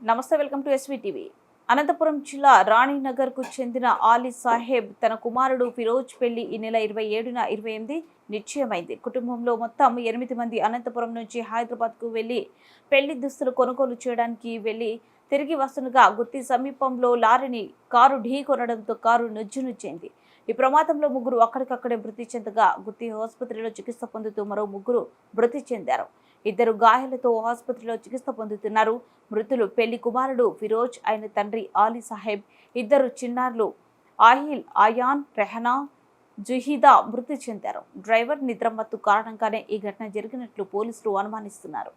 నమస్తే, welcome to SV TV. Anantapuram జిల్లా రాణినగర్ కు చెందిన ఆలీ సాహెబ్ తన కుమారుడు ఫిరోజ్ పెళ్లి ఈ నెల 27న 28 నిశ్చయమైంది. కుటుంబంలో మొత్తం 8 మంది అనంతపురం నుంచి హైదరాబాద్ కు వెళ్లి పెళ్లి దుస్తులు కొనుగోలు చేయడానికి వెళ్లి తిరిగి వస్తుండగా గుత్తి సమీపంలో లారీని కారు ఢీకొనడంతో కారు నుజ్జునుజ్జైంది. ఈ ప్రమాదంలో ముగ్గురు అక్కడికక్కడే మృతి చెందగా గుత్తి ఆసుపత్రిలో చికిత్స పొందుతూ మరో ముగ్గురు మృతి చెందారు. 2 గాయాలతో ఆసుపత్రిలో చికిత్స పొందుతున్నారు. మృతులు పెళ్లి కుమారుడు ఫిరోజ్ అయిన తండ్రి ఆలీ సాహెబ్, 2 చిన్నారులు ఆహిల్, ఆయాన్, రెహనా, జుహీదా మృతి చెందారు. డ్రైవర్ నిద్రమత్తు కారణంగానే ఈ ఘటన జరిగినట్లు పోలీసులు అనుమానిస్తున్నారు.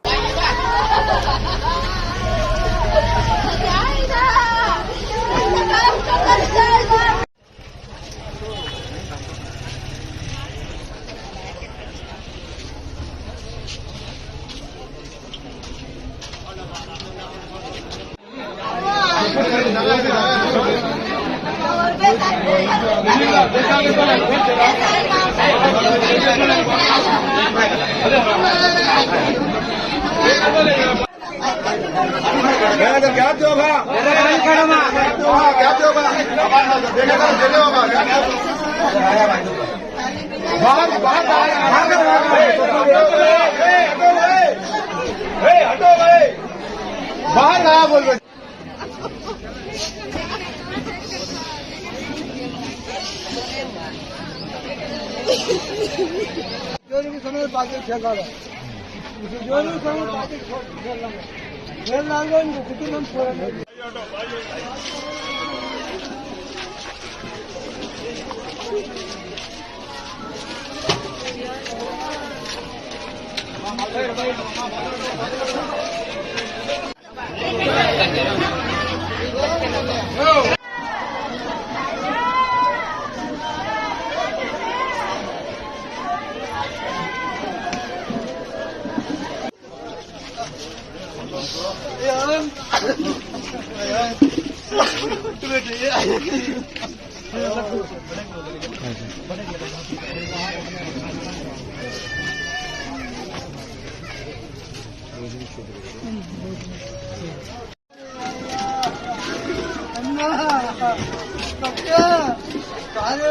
क्या होगा बाहर आया बोल जोरी समय बाकी खेला जोरी समय बाकी खेल लागे कितनी मन पूरा कार्य